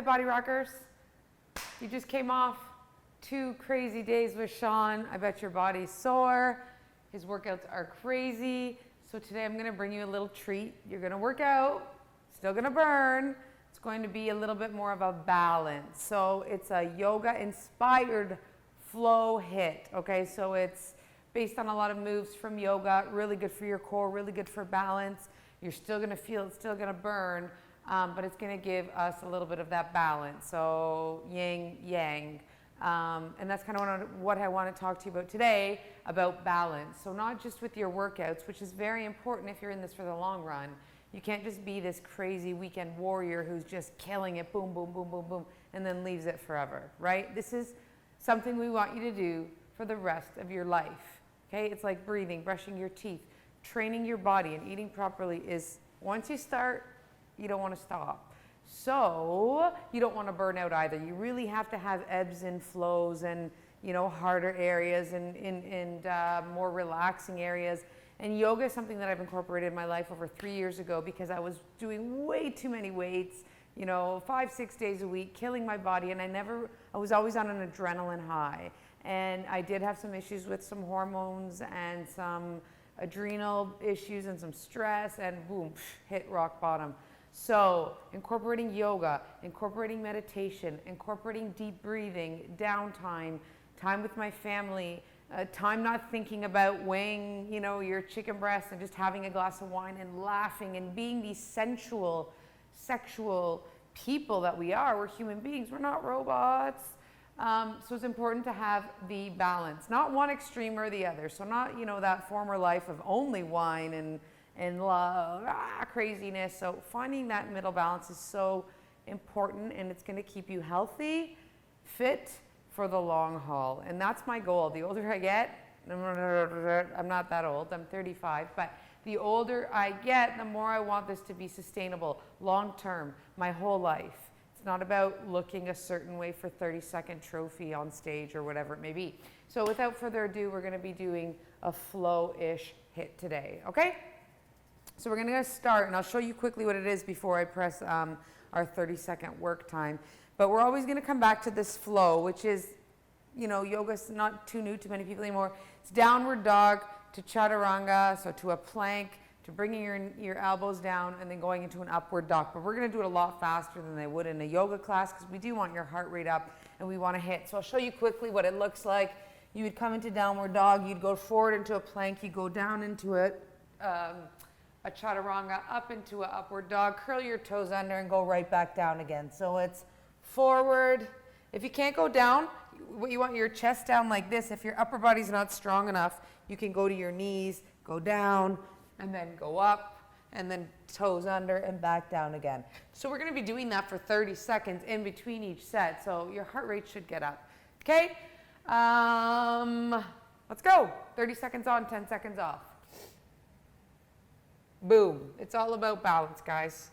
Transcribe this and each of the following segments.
Body Rockers? You just came off 2 crazy days with Sean. I bet your body's sore. His workouts are crazy. So today I'm gonna bring you a little treat. You're gonna work out, still gonna burn. It's going to be a little bit more of a balance. So it's a yoga inspired flow hit, okay? So it's based on a lot of moves from yoga, really good for your core, really good for balance. You're still gonna feel it's still gonna burn, but it's gonna give us a little bit of that balance. So yin, yang. And that's kind of what I want to talk to you about today, about balance. So not just with your workouts, which is very important if you're in this for the long run. You can't just be this crazy weekend warrior who's just killing it, boom, boom, boom, boom, boom, and then leaves it forever, right? This is something we want you to do for the rest of your life, okay? It's like breathing, brushing your teeth, training your body, and eating properly is, once you start, you don't want to stop. So you don't want to burn out either. You really have to have ebbs and flows and, you know, harder areas and more relaxing areas. And yoga is something that I've incorporated in my life over 3 years ago because I was doing way too many weights, you know, 5-6 days a week, killing my body. And I was always on an adrenaline high. And I did have some issues with some hormones and some adrenal issues and some stress, and boom, hit rock bottom. So incorporating yoga, incorporating meditation, incorporating deep breathing, downtime, time with my family, time not thinking about weighing, you know, your chicken breast and just having a glass of wine and laughing and being these sensual, sexual people that we are. We're human beings. We're not robots. So it's important to have the balance, not one extreme or the other. So not, you know, that former life of only wine and love, craziness. So finding that middle balance is so important, and it's going to keep you healthy, fit for the long haul. And that's my goal. The older I get, I'm not that old, I'm 35, but the older I get, the more I want this to be sustainable, long term, my whole life. It's not about looking a certain way for 30-second trophy on stage or whatever it may be. So without further ado, we're going to be doing a flow-ish hit today, okay? So we're going to start, and I'll show you quickly what it is before I press our 30-second work time. But we're always going to come back to this flow, which is, you know, yoga's not too new to many people anymore. It's downward dog to chaturanga, so to a plank, to bringing your elbows down and then going into an upward dog. But we're going to do it a lot faster than they would in a yoga class because we do want your heart rate up and we want to hit. So I'll show you quickly what it looks like. You would come into downward dog, you'd go forward into a plank, you go down into it. A chaturanga, up into an upward dog, curl your toes under and go right back down again. So it's forward. If you can't go down, you want your chest down like this. If your upper body's not strong enough, you can go to your knees, go down, and then go up, and then toes under and back down again. So we're going to be doing that for 30 seconds in between each set. So your heart rate should get up. Okay? Let's go. 30 seconds on, 10 seconds off. Boom. It's all about balance, guys.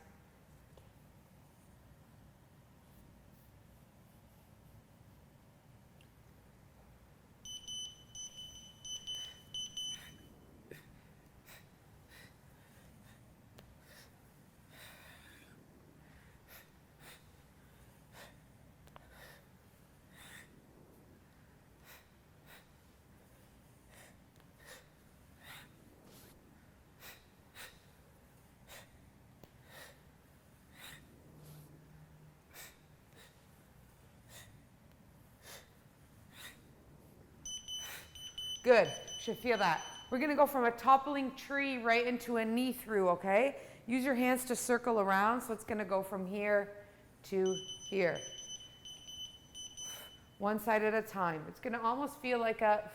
Good. Should feel that. We're going to go from a toppling tree right into a knee through, okay? Use your hands to circle around. So it's going to go from here to here. One side at a time. It's going to almost feel like a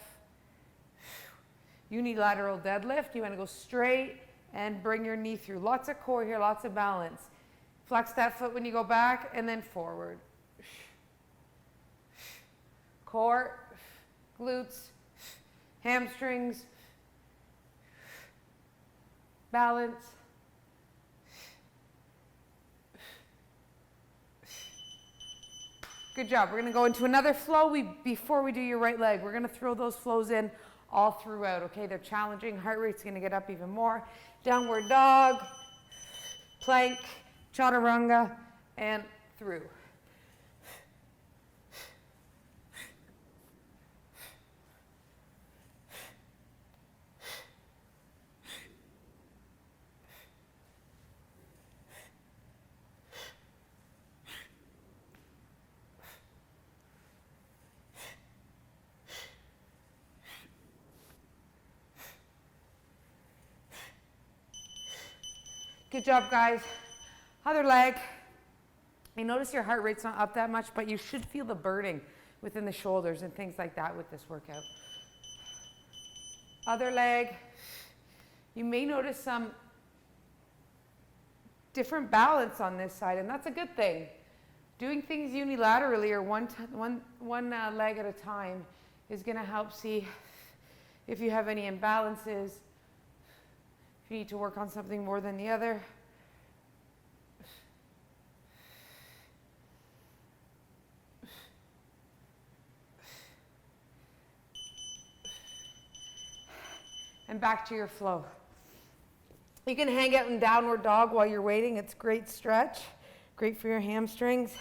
unilateral deadlift. You want to go straight and bring your knee through. Lots of core here, lots of balance. Flex that foot when you go back and then forward. Core, glutes, hamstrings, balance. Good job. We're going to go into another flow before we do your right leg. We're going to throw those flows in all throughout, okay? They're challenging. Heart rate's going to get up even more. Downward dog, plank, chaturanga, and through. Good job, guys. Other leg. You notice your heart rate's not up that much, but you should feel the burning within the shoulders and things like that with this workout. Other leg. You may notice some different balance on this side, and that's a good thing. Doing things unilaterally or one leg at a time is going to help see if you have any imbalances, if you need to work on something more than the other. And back to your flow. You can hang out in downward dog while you're waiting. It's a great stretch, great for your hamstrings.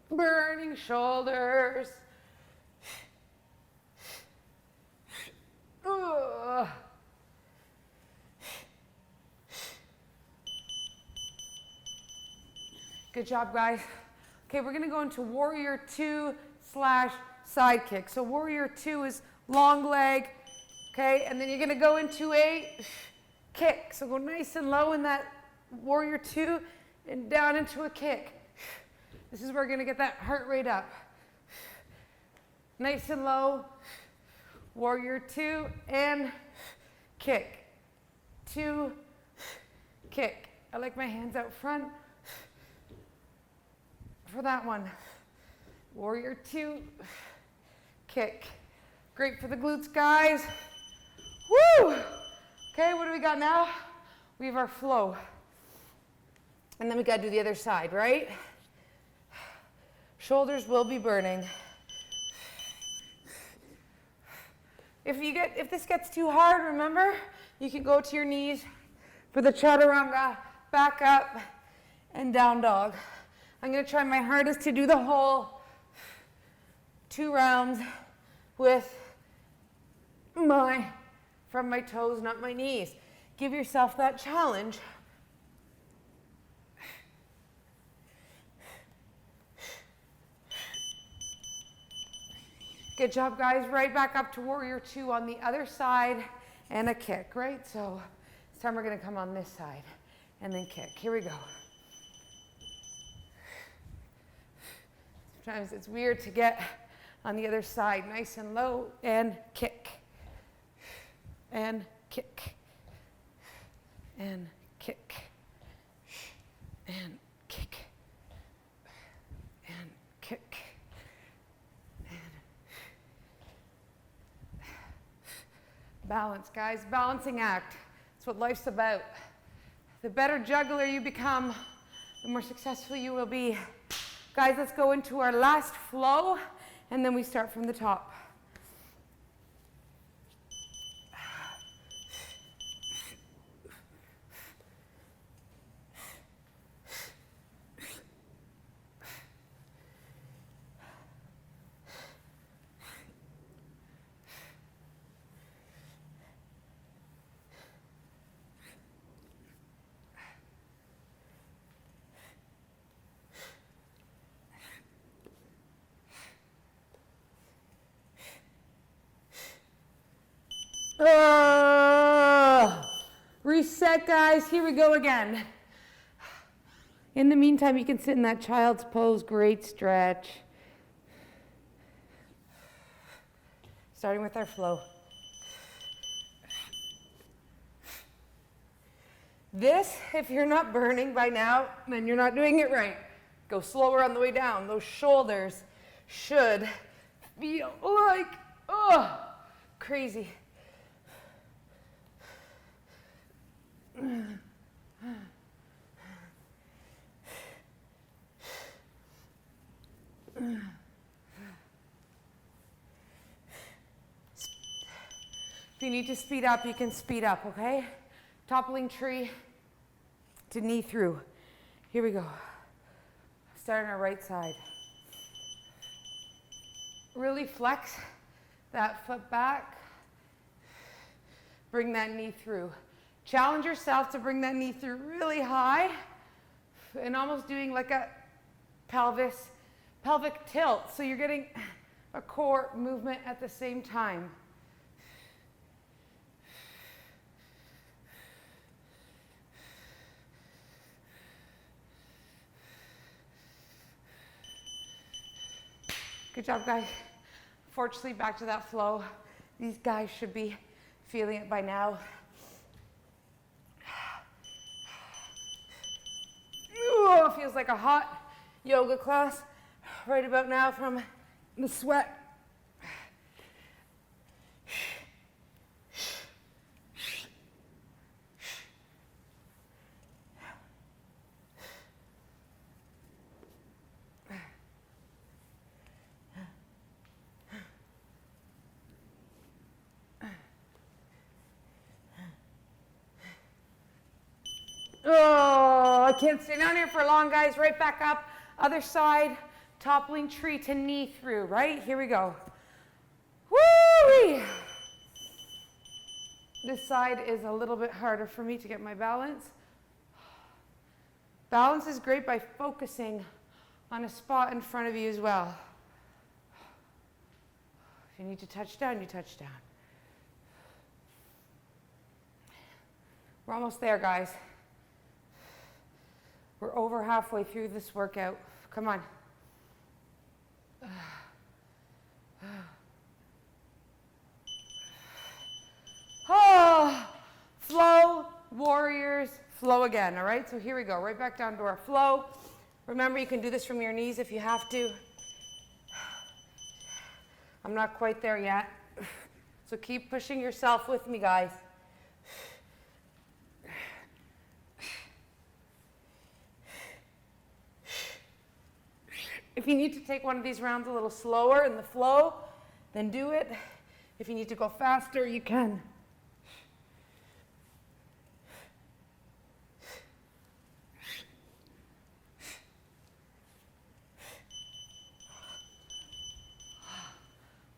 Burning shoulders. Good job, guys. Okay, we're gonna go into warrior 2 / side kick. So warrior 2 is long leg, okay? And then you're gonna go into a kick. So go nice and low in that warrior 2 and down into a kick. This is where we're gonna get that heart rate up. Nice and low, warrior 2 and kick. 2, kick. I like my hands out front for that one. Warrior 2, kick. Great for the glutes, guys. Woo! Okay, what do we got now? We have our flow. And then we gotta do the other side, right? Shoulders will be burning. If this gets too hard, remember, you can go to your knees for the chaturanga, back up, and down dog. I'm gonna try my hardest to do the whole 2 rounds from my toes, not my knees. Give yourself that challenge. Good job, guys. Right back up to warrior 2 on the other side and a kick, right? So this time we're gonna come on this side and then kick. Here we go. Sometimes it's weird to get on the other side, nice and low, and kick, and kick, and kick, and kick, and kick, and balance, guys. Balancing act. That's what life's about. The better juggler you become, the more successful you will be. Guys, let's go into our last flow, and then we start from the top. Reset, guys. Here we go again. In the meantime, you can sit in that child's pose. Great stretch. Starting with our flow. This, if you're not burning by now, then you're not doing it right. Go slower on the way down. Those shoulders should feel like, crazy. If you need to speed up, you can speed up, okay? Toppling tree to knee through. Here we go. Start on our right side. Really flex that foot back. Bring that knee through. Challenge yourself to bring that knee through really high and almost doing like a pelvic tilt. So you're getting a core movement at the same time. Good job, guys. Fortunately, back to that flow. These guys should be feeling it by now. Ooh, feels like a hot yoga class right about now from the sweat. Oh, I can't stay down here for long, guys. Right back up. Other side. Toppling tree to knee through, right? Here we go. Woo-wee! This side is a little bit harder for me to get my balance. Balance is great by focusing on a spot in front of you as well. If you need to touch down, you touch down. We're almost there, guys. We're over halfway through this workout. Come on. Oh, flow, warriors, flow again, all right? So here we go, right back down to our flow. Remember, you can do this from your knees if you have to. I'm not quite there yet. So keep pushing yourself with me, guys. If you need to take one of these rounds a little slower in the flow, then do it. If you need to go faster, you can.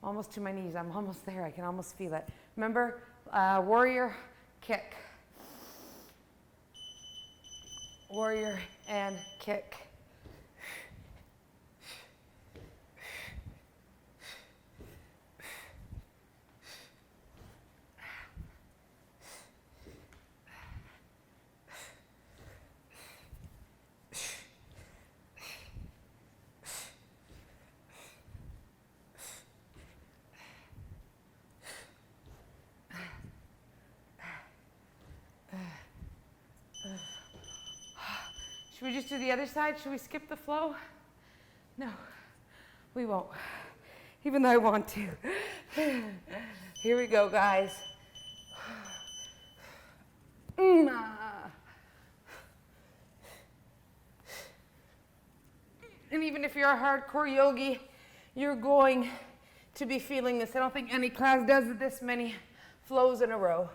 Almost to my knees. I'm almost there. I can almost feel it. Remember, warrior, kick. Warrior and kick. Should we just do the other side? Should we skip the flow? No, we won't, even though I want to. Here we go, guys. And even if you're a hardcore yogi, you're going to be feeling this. I don't think any class does this many flows in a row.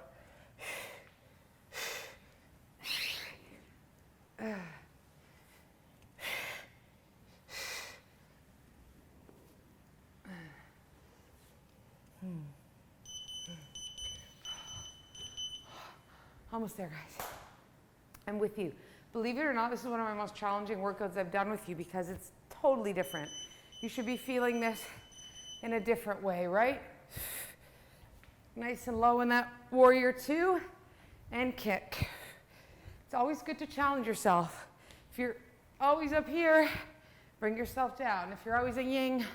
Almost there, guys. I'm with you. Believe it or not, this is one of my most challenging workouts I've done with you because it's totally different. You should be feeling this in a different way, right? Nice and low in that warrior two, and kick. It's always good to challenge yourself. If you're always up here, bring yourself down. If you're always a yin,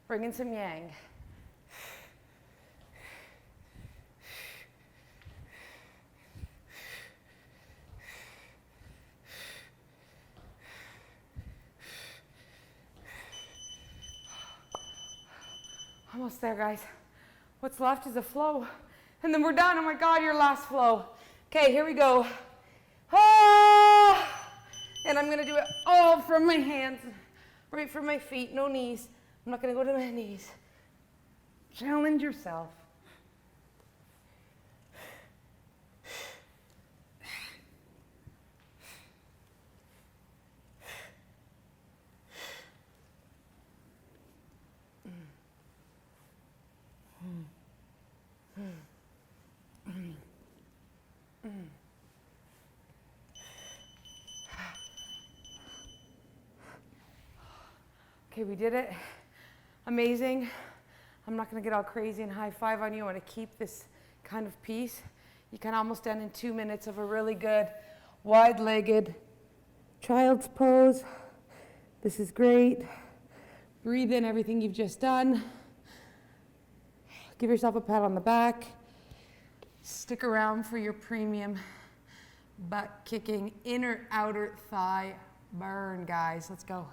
bring in some yang. Almost there, guys. What's left is a flow. And then we're done. Oh my God, your last flow. Okay, here we go. Ah! And I'm gonna do it all from my hands, right from my feet, no knees. I'm not gonna go to my knees. Challenge yourself. Okay, we did it. Amazing. I'm not gonna get all crazy and high five on you. I wanna keep this kind of peace. You can almost end in 2 minutes of a really good wide-legged child's pose. This is great. Breathe in everything you've just done. Give yourself a pat on the back. Stick around for your premium butt kicking inner outer thigh burn, guys. Let's go.